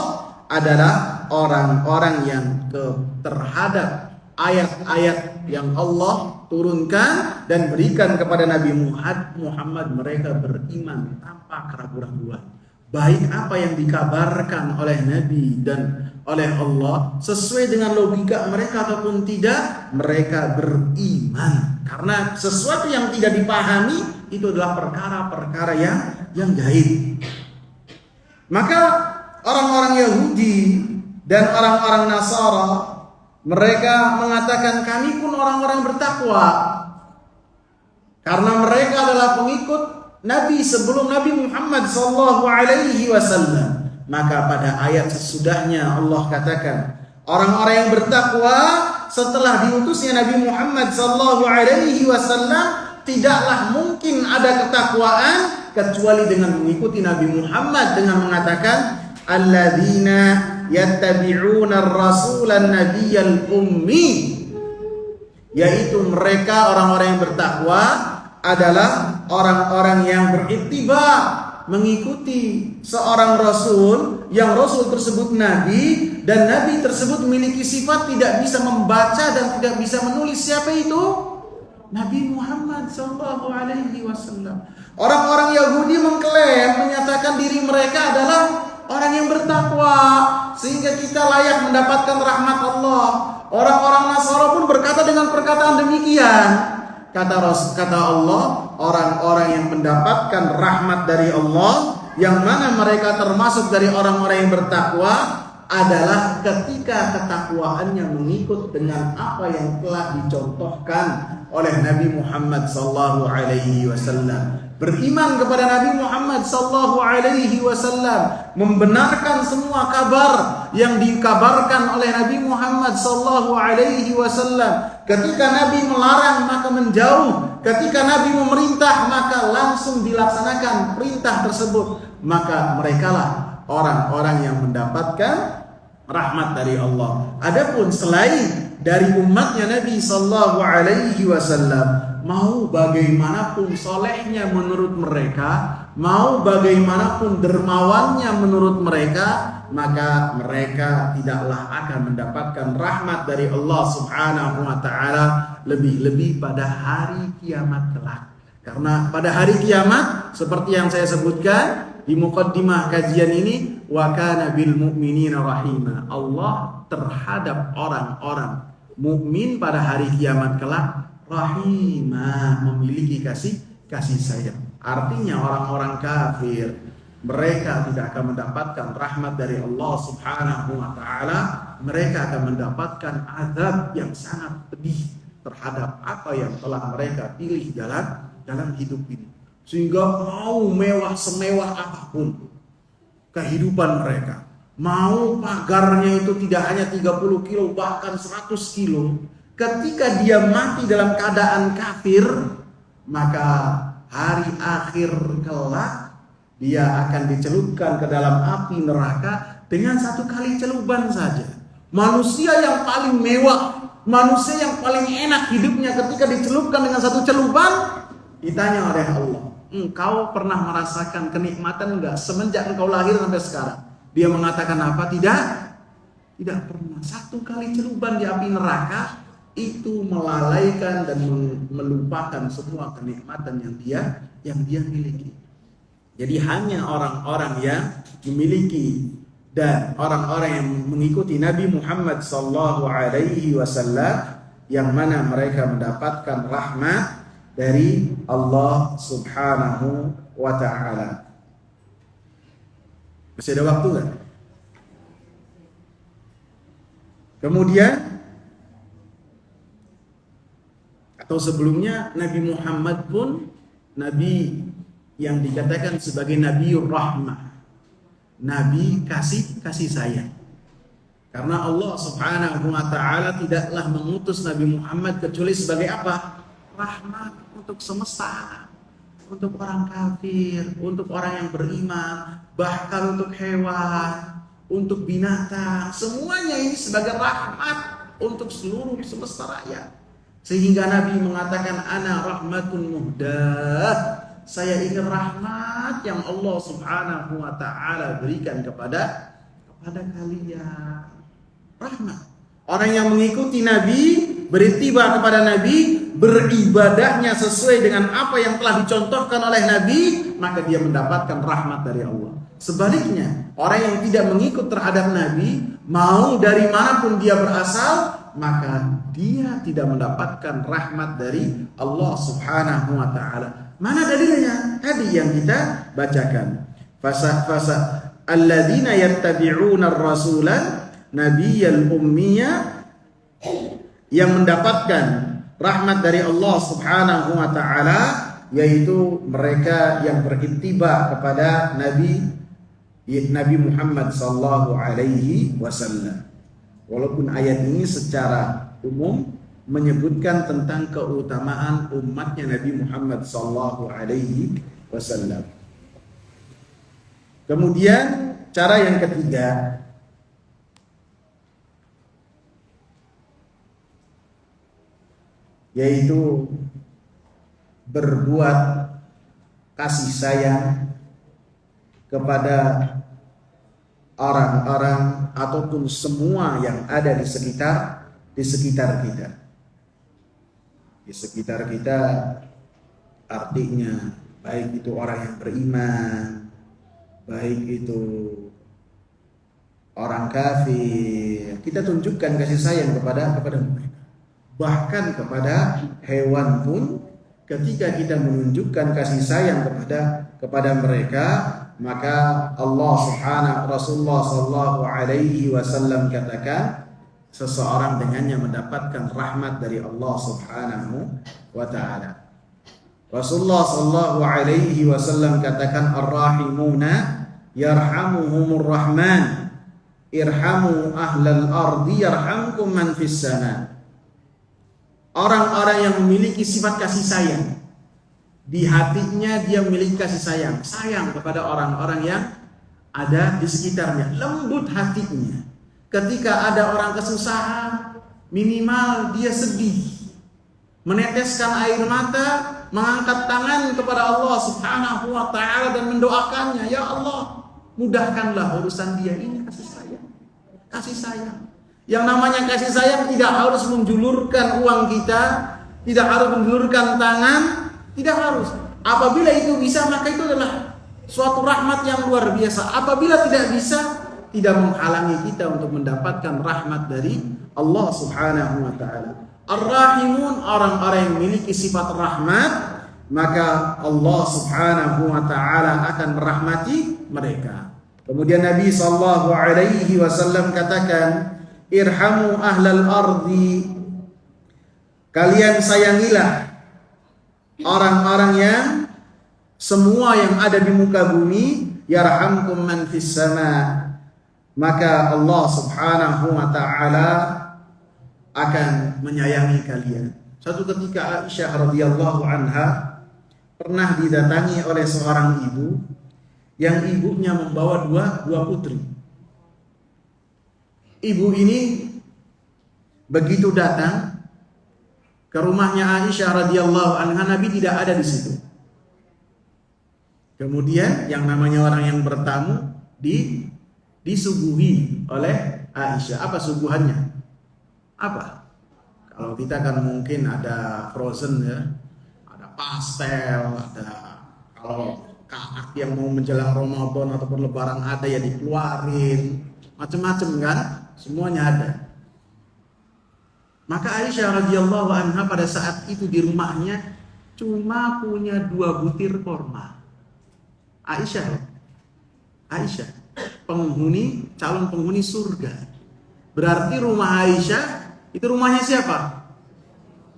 adalah orang-orang yang terhadap ayat-ayat yang Allah turunkan dan berikan kepada Nabi Muhammad, mereka beriman tanpa keraguan-raguan. Baik apa yang dikabarkan oleh Nabi dan oleh Allah sesuai dengan logika mereka ataupun tidak, mereka beriman. Karena sesuatu yang tidak dipahami itu adalah perkara-perkara yang gaib. Maka orang-orang Yahudi dan orang-orang Nasara, mereka mengatakan kami pun orang-orang bertakwa, karena mereka adalah pengikut Nabi sebelum Nabi Muhammad SAW. Maka pada ayat sesudahnya Allah katakan, orang-orang yang bertakwa setelah diutusnya Nabi Muhammad SAW, tidaklah mungkin ada ketakwaan kecuali dengan mengikuti Nabi Muhammad, dengan mengatakan alladzina yattabi'una ar-rasulan nabiyyal ummi, yaitu mereka orang-orang yang bertakwa adalah orang-orang yang berittiba, mengikuti seorang rasul yang rasul tersebut nabi, dan nabi tersebut memiliki sifat tidak bisa membaca dan tidak bisa menulis. Siapa itu? Nabi Muhammad SAW. Orang-orang Yahudi mengklaim, menyatakan diri mereka adalah orang yang bertakwa, sehingga kita layak mendapatkan rahmat Allah. Orang-orang Nasara pun berkata dengan perkataan demikian. Kata Allah, orang-orang yang mendapatkan rahmat dari Allah, yang mana mereka termasuk dari orang-orang yang bertakwa, adalah ketika ketakwaannya mengikut dengan apa yang telah dicontohkan oleh Nabi Muhammad sallallahu alaihi wasallam. Beriman kepada Nabi Muhammad sallallahu alaihi wasallam, membenarkan semua kabar yang dikabarkan oleh Nabi Muhammad sallallahu alaihi wasallam. Ketika Nabi melarang maka menjauh, ketika Nabi memerintah maka langsung dilaksanakan perintah tersebut. Maka merekalah orang-orang yang mendapatkan rahmat dari Allah. Adapun selain dari umatnya Nabi sallallahu alaihi wasallam, mau bagaimanapun solehnya menurut mereka, mau bagaimanapun dermawannya menurut mereka, maka mereka tidaklah akan mendapatkan rahmat dari Allah Subhanahu wa taala, lebih-lebih pada hari kiamat kelak. Karena pada hari kiamat, seperti yang saya sebutkan di muqaddimah kajian ini, wa kana bil mu'minina rahima. Allah terhadap orang-orang mukmin pada hari kiamat kelak rahimah, memiliki kasih sayang. Artinya orang-orang kafir, mereka tidak akan mendapatkan rahmat dari Allah Subhanahu wa taala. Mereka akan mendapatkan azab yang sangat pedih terhadap apa yang telah mereka pilih dalam hidup ini. Sehingga mau mewah semewah apapun kehidupan mereka, mau pagarnya itu tidak hanya 30 kilo bahkan 100 kilo, ketika dia mati dalam keadaan kafir, maka hari akhir kelak dia akan dicelupkan ke dalam api neraka dengan satu kali celupan saja. Manusia yang paling mewah, manusia yang paling enak hidupnya, ketika dicelupkan dengan satu celupan, ditanya oleh Allah, engkau pernah merasakan kenikmatan enggak semenjak engkau lahir sampai sekarang? Dia mengatakan apa? Tidak pernah. Satu kali celupan di api neraka itu melalaikan dan melupakan semua kenikmatan yang dia miliki. Jadi hanya orang-orang yang memiliki dan orang-orang yang mengikuti Nabi Muhammad sallallahu alaihi wasallam, yang mana mereka mendapatkan rahmat dari Allah Subhanahu wa ta'ala. Masih ada waktu kan? Kemudian atau sebelumnya, Nabi Muhammad pun nabi yang dikatakan sebagai Nabiur Rahmah, nabi kasih sayang. Karena Allah Subhanahu wa ta'ala tidaklah mengutus Nabi Muhammad kecuali sebagai apa? Rahmat untuk semesta, untuk orang kafir, untuk orang yang beriman, bahkan untuk hewan, untuk binatang, semuanya ini sebagai rahmat untuk seluruh semesta rakyat. Sehingga Nabi mengatakan, ana rahmatun muhdah, saya ini rahmat yang Allah Subhanahu wa ta'ala berikan kepada kalian. Rahmat. Orang yang mengikuti Nabi, beritiba kepada Nabi, beribadahnya sesuai dengan apa yang telah dicontohkan oleh Nabi, maka dia mendapatkan rahmat dari Allah. Sebaliknya, orang yang tidak mengikut terhadap Nabi, mau dari manapun dia berasal, maka dia tidak mendapatkan rahmat dari Allah Subhanahu wa ta'ala. Mana dalilnya? Tadi yang kita bacakan. Fasa alladzina yattabi'una ar-rasulan nabiyyal ummiyya, yang mendapatkan rahmat dari Allah Subhanahu wa ta'ala, yaitu mereka yang beriktiba kepada Nabi Muhammad sallallahu alaihi wasallam. Walaupun ayat ini secara umum menyebutkan tentang keutamaan umatnya Nabi Muhammad sallallahu alaihi wasallam. Kemudian cara yang ketiga, yaitu berbuat kasih sayang kepada orang-orang ataupun semua yang ada di sekitar kita. Di sekitar kita artinya baik itu orang yang beriman, baik itu orang kafir, kita tunjukkan kasih sayang kepada mereka. Bahkan kepada hewan pun, ketika kita menunjukkan kasih sayang kepada mereka, maka Rasulullah sallallahu alaihi wasallam katakan, seseorang dengannya mendapatkan rahmat dari Allah Subhanahu wa taala. Rasulullah sallallahu alaihi wasallam katakan, ar-rahimuna yarhamuhumur rahman, irhamu ahlal ardi yarhamkum man fis sama. Orang-orang yang memiliki sifat kasih sayang, di hatinya dia memiliki kasih sayang kepada orang-orang yang ada di sekitarnya, lembut hatinya. Ketika ada orang kesusahan, minimal dia sedih, meneteskan air mata, mengangkat tangan kepada Allah Subhanahu wa taala dan mendoakannya, ya Allah, mudahkanlah urusan dia. Ini kasih sayang. Kasih sayang. Yang namanya kasih sayang tidak harus menjulurkan uang kita, tidak harus menjulurkan tangan, tidak harus. Apabila itu bisa, maka itu adalah suatu rahmat yang luar biasa. Apabila tidak bisa, tidak menghalangi kita untuk mendapatkan rahmat dari Allah Subhanahu wa taala. Ar-Rahimun, orang-orang yang memiliki sifat rahmat, maka Allah Subhanahu wa taala akan merahmati mereka. Kemudian Nabi sallallahu alaihi wasallam katakan, irhamu ahlal ardi, kalian sayangilah orang-orang yang semua yang ada di muka bumi, yarhamkum man fis sama, maka Allah Subhanahu wa taala akan menyayangi kalian. Suatu ketika Aisyah radhiyallahu anha pernah didatangi oleh seorang ibu yang ibunya membawa dua putri. Ibu ini begitu datang ke rumahnya Aisyah radhiyallahu anha, Nabi tidak ada di situ. Kemudian yang namanya orang yang bertamu disuguhi oleh Aisyah. Apa suguhannya? Apa? Kalau kita kan mungkin ada frozen ya, ada pastel, ada kalau kakak yang mau menjelang Ramadan ataupun Lebaran ada ya dikeluarin, macam-macam kan, semuanya ada. Maka Aisyah radhiyallahu anha pada saat itu di rumahnya cuma punya 2 butir korma. Aisyah, calon penghuni surga. Berarti rumah Aisyah itu rumahnya siapa?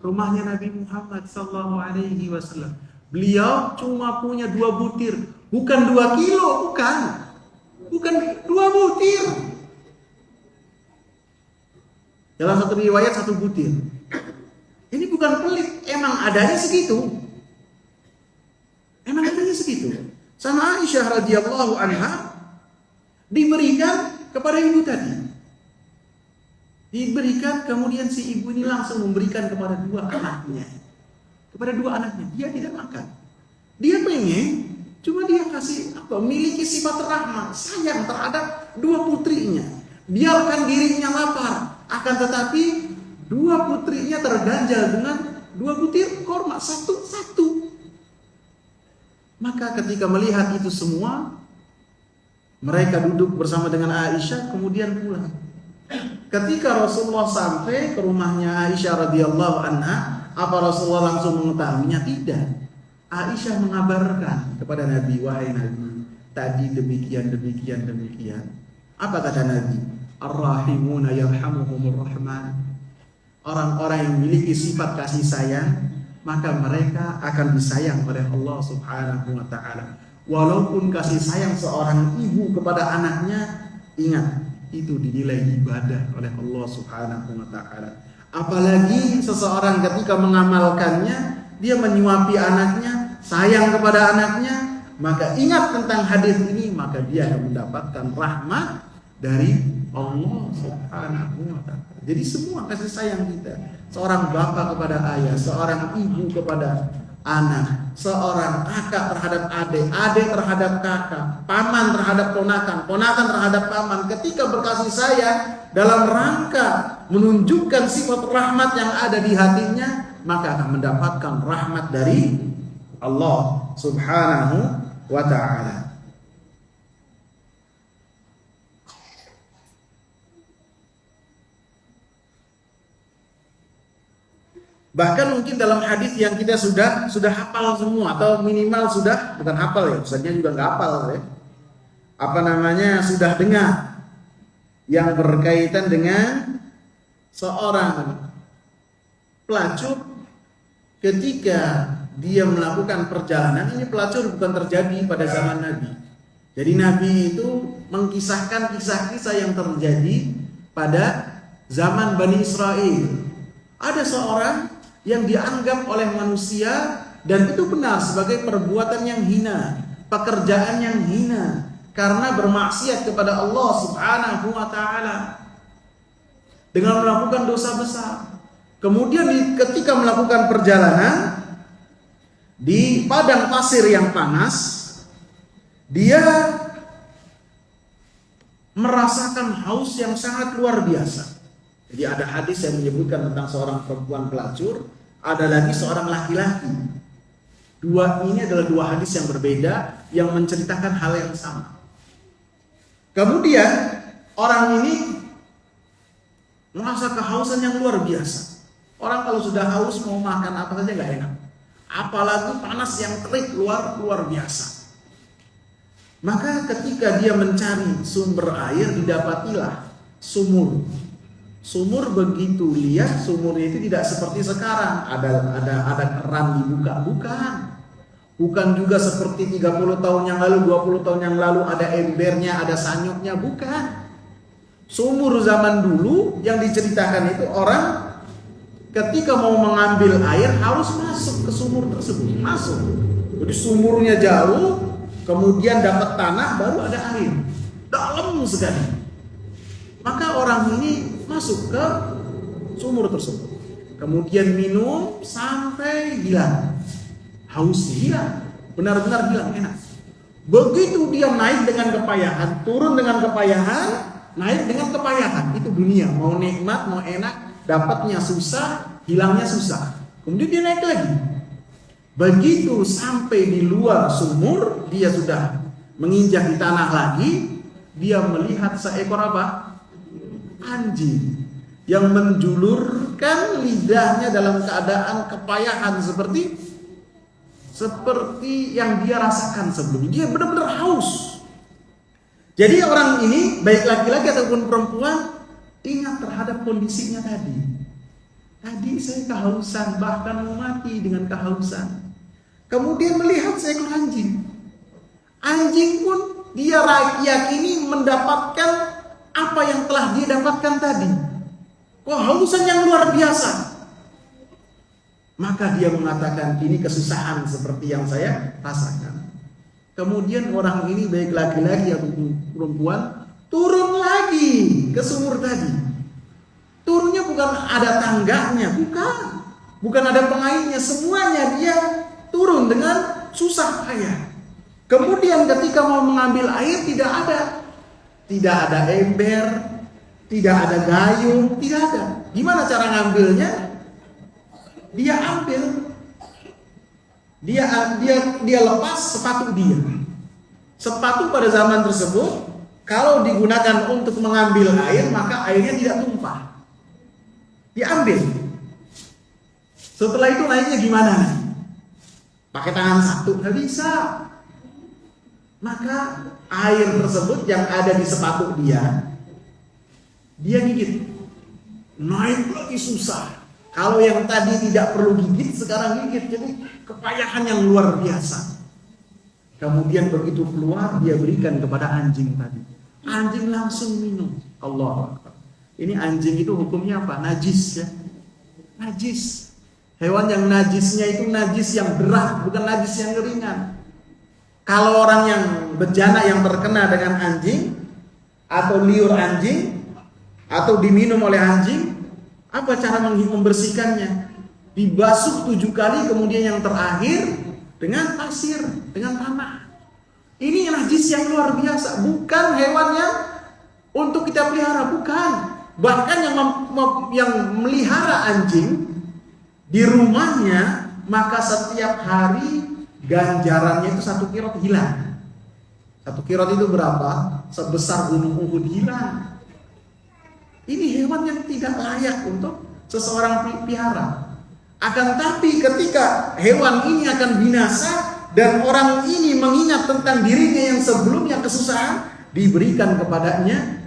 Rumahnya Nabi Muhammad sallallahu alaihi wasallam. Beliau cuma punya 2 butir, bukan 2 kilo, bukan 2 butir. Dalam satu riwayat 1 butir. Ini bukan pelit, emang adanya segitu. Sama Aisyah radhiyallahu anha diberikan kepada ibu tadi. Diberikan, kemudian si ibu ini langsung memberikan kepada 2 anaknya. Dia tidak makan. Dia pengen, cuma dia kasih memiliki sifat rahmat, sayang terhadap 2 putrinya. Biarkan dirinya lapar, akan tetapi 2 putrinya terganjal dengan 2 butir korma, satu-satu. Maka ketika melihat itu semua, mereka duduk bersama dengan Aisyah, kemudian pulang. Ketika Rasulullah sampai ke rumahnya Aisyah radhiyallahu anha, apa Rasulullah langsung mengetahuinya? Tidak. Aisyah mengabarkan kepada Nabi, wahai Nabi, tadi demikian. Apa kata Nabi? Ar-rahimuna yarhamuhumur rahman. Orang-orang yang memiliki sifat kasih sayang, maka mereka akan disayang oleh Allah Subhanahu wa taala. Walaupun kasih sayang seorang ibu kepada anaknya, ingat, itu dinilai ibadah oleh Allah Subhanahu wa taala. Apalagi seseorang ketika mengamalkannya, dia menyuapi anaknya, sayang kepada anaknya, maka ingat tentang hadis ini, maka dia akan mendapatkan rahmat dari Allah Subhanahu wa taala. Jadi semua kasih sayang kita, seorang bapak kepada ayah, seorang ibu kepada anak, seorang kakak terhadap adik, adik terhadap kakak, paman terhadap ponakan, ponakan terhadap paman, ketika berkasih sayang dalam rangka menunjukkan sifat rahmat yang ada di hatinya, maka akan mendapatkan rahmat dari Allah Subhanahu wa ta'ala. Bahkan mungkin dalam hadis yang kita sudah hafal semua, atau minimal sudah, bukan hafal ya, ustaznya juga nggak hafal ya. Sudah dengar yang berkaitan dengan seorang pelacur ketika dia melakukan perjalanan. Ini pelacur bukan terjadi pada zaman Nabi. Jadi Nabi itu mengkisahkan kisah-kisah yang terjadi pada zaman Bani Israel. Ada seorang yang dianggap oleh manusia, dan itu benar, sebagai perbuatan yang hina, pekerjaan yang hina, karena bermaksiat kepada Allah Subhanahu wa ta'ala dengan melakukan dosa besar. Kemudian ketika melakukan perjalanan di padang pasir yang panas, dia merasakan haus yang sangat luar biasa. Jadi ada hadis yang menyebutkan tentang seorang perempuan pelacur, ada lagi seorang laki-laki. Dua ini adalah dua hadis yang berbeda yang menceritakan hal yang sama. Kemudian orang ini merasa kehausan yang luar biasa. Orang kalau sudah haus mau makan apa saja nggak enak. Apalagi panas yang terik luar biasa. Maka ketika dia mencari sumber air, didapatilah sumur. Sumur, begitu lihat sumurnya itu tidak seperti sekarang. Ada keran dibuka, bukan juga seperti 30 tahun yang lalu, 20 tahun yang lalu ada embernya, ada sanyoknya, bukan. Sumur zaman dulu yang diceritakan itu, orang ketika mau mengambil air harus masuk ke sumur tersebut, masuk. Jadi sumurnya jauh, kemudian dapat tanah, baru ada air, dalam sekali. Maka orang ini masuk ke sumur tersebut, kemudian minum sampai hilang, haus hilang, benar-benar hilang, enak. Begitu dia naik dengan kepayahan, turun dengan kepayahan, naik dengan kepayahan. Itu dunia, mau nikmat, mau enak, dapatnya susah, hilangnya susah. Kemudian dia naik lagi. Begitu sampai di luar sumur, dia sudah menginjak di tanah lagi, dia melihat seekor apa? Anjing yang menjulurkan lidahnya dalam keadaan kepayahan seperti yang dia rasakan sebelumnya. Dia benar-benar haus. Jadi orang ini, baik laki-laki ataupun perempuan, ingat terhadap kondisinya tadi. Tadi saya kehausan, bahkan mau mati dengan kehausan. Kemudian melihat seekor anjing. Anjing pun dia yakini mendapatkan apa yang telah dia dapatkan tadi. Kehausan yang luar biasa. Maka dia mengatakan, ini kesusahan seperti yang saya rasakan. Kemudian orang ini, baik laki-laki atau perempuan, turun lagi ke sumur tadi. Turunnya bukan ada tangganya, bukan ada pengainya, semuanya dia turun dengan susah payah. Kemudian ketika mau mengambil air, tidak ada ember, tidak ada gayung, tidak ada. Gimana cara ngambilnya? Dia ambil, dia lepas sepatu dia. Sepatu pada zaman tersebut kalau digunakan untuk mengambil air, maka airnya tidak tumpah. Diambil. Setelah itu naiknya gimana? Pakai tangan satu nggak bisa. Maka air tersebut yang ada di sepatu dia gigit. Naik lagi susah. Kalau yang tadi tidak perlu gigit, sekarang gigit. Jadi kepayahan yang luar biasa. Kemudian begitu keluar, dia berikan kepada anjing tadi. Anjing langsung minum. Allah Akbar. Ini anjing itu hukumnya apa? Najis ya. Najis. Hewan yang najisnya itu najis yang berat, bukan najis yang ringan. Kalau orang yang bejana yang terkena dengan anjing, atau liur anjing, atau diminum oleh anjing, apa cara membersihkannya? Dibasuh 7 kali, kemudian yang terakhir dengan pasir, dengan tanah. Ini najis yang luar biasa, bukan hewan yang untuk kita pelihara, bukan. Bahkan yang melihara anjing di rumahnya, maka setiap hari ganjarannya itu 1 kirot hilang. 1 kirot itu berapa? Sebesar gunung Uhud hilang. Ini hewan yang tidak layak untuk seseorang pelihara. Akan tapi ketika hewan ini akan binasa dan orang ini mengingat tentang dirinya yang sebelumnya kesusahan, diberikan kepadanya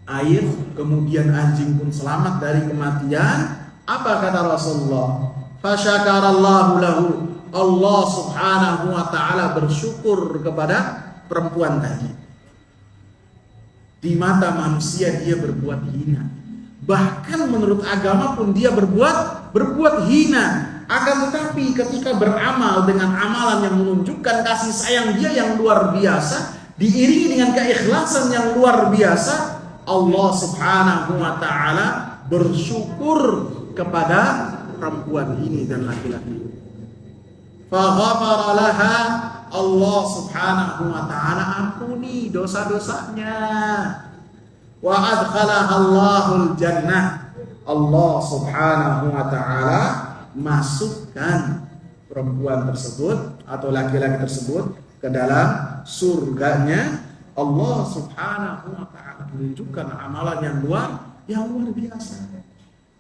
air, kemudian anjing pun selamat dari kematian. Apa kata Rasulullah? Fasyakarallahu lahu. Allah subhanahu wa ta'ala bersyukur kepada perempuan tadi. Di mata manusia dia berbuat hina. Bahkan menurut agama pun dia berbuat hina. Akan tetapi ketika beramal dengan amalan yang menunjukkan kasih sayang dia yang luar biasa, diiringi dengan keikhlasan yang luar biasa, Allah subhanahu wa ta'ala bersyukur kepada perempuan ini dan laki-laki. Faghafara laha, Allah subhanahu wa ta'ala ampuni dosa-dosanya. Wa adkhalaha Allahul jannah, Allah subhanahu wa ta'ala masukkan perempuan tersebut atau laki-laki tersebut ke dalam surganya. Allah subhanahu wa ta'ala menunjukkan amalan yang luar biasa.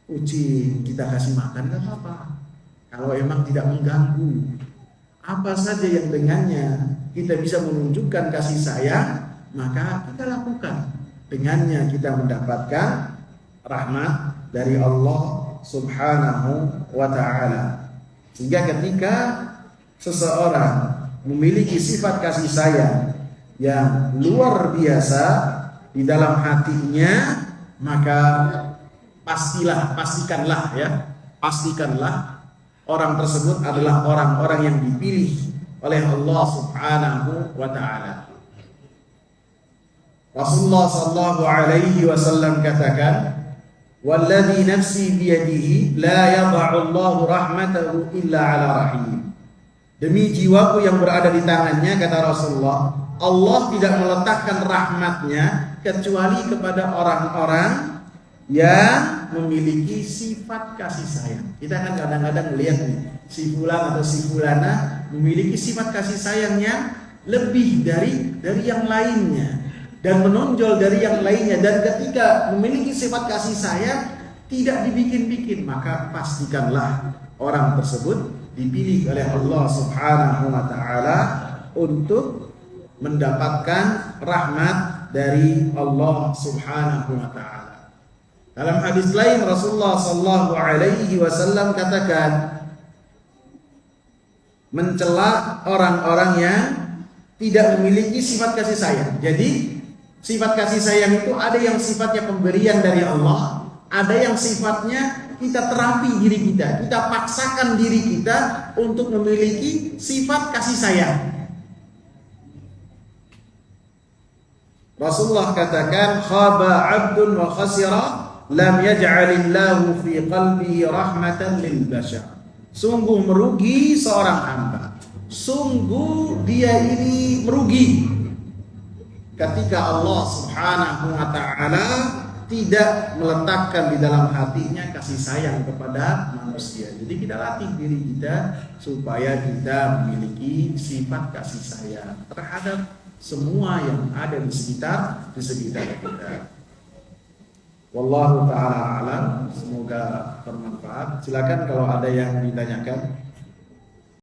Kucing kita kasih makan gak apa-apa, kalau emang tidak mengganggu. Apa saja yang dengannya kita bisa menunjukkan kasih sayang, maka kita lakukan. Dengannya kita mendapatkan rahmat dari Allah subhanahu wa ta'ala. Sehingga ketika seseorang memiliki sifat kasih sayang yang luar biasa di dalam hatinya, maka pastikanlah orang tersebut adalah orang-orang yang dipilih oleh Allah subhanahu wa ta'ala. Rasulullah sallallahu alaihi wasallam katakan, "Walladzi nafsi biyadihi la yadha'u Allahu rahmatahu illa 'ala rahim." Demi jiwaku yang berada di tangannya, kata Rasulullah, Allah tidak meletakkan rahmatnya kecuali kepada orang-orang yang memiliki sifat kasih sayang. Kita kan kadang-kadang melihat nih, si fulan atau si fulana memiliki sifat kasih sayang yang lebih dari yang lainnya dan menonjol dari yang lainnya, dan ketika memiliki sifat kasih sayang tidak dibikin-bikin, maka pastikanlah orang tersebut dipilih oleh Allah subhanahu wa ta'ala untuk mendapatkan rahmat dari Allah subhanahu wa ta'ala. Dalam hadis lain Rasulullah sallallahu alaihi wasallam katakan, mencela orang-orang yang tidak memiliki sifat kasih sayang. Jadi sifat kasih sayang itu ada yang sifatnya pemberian dari Allah, ada yang sifatnya kita terampi diri kita, kita paksakan diri kita untuk memiliki sifat kasih sayang. Rasulullah katakan, khaba 'abdun wa khasira lam yaj'alillahu fi qalbihi rahmatan lil bashar. Sungguh merugi seorang hamba, sungguh dia ini merugi ketika Allah subhanahu wa ta'ala tidak meletakkan di dalam hatinya kasih sayang kepada manusia. Jadi kita latih diri kita supaya kita memiliki sifat kasih sayang terhadap semua yang ada di sekitar kita. Wallahu ta'ala alam. Semoga bermanfaat. Silakan kalau ada yang ditanyakan.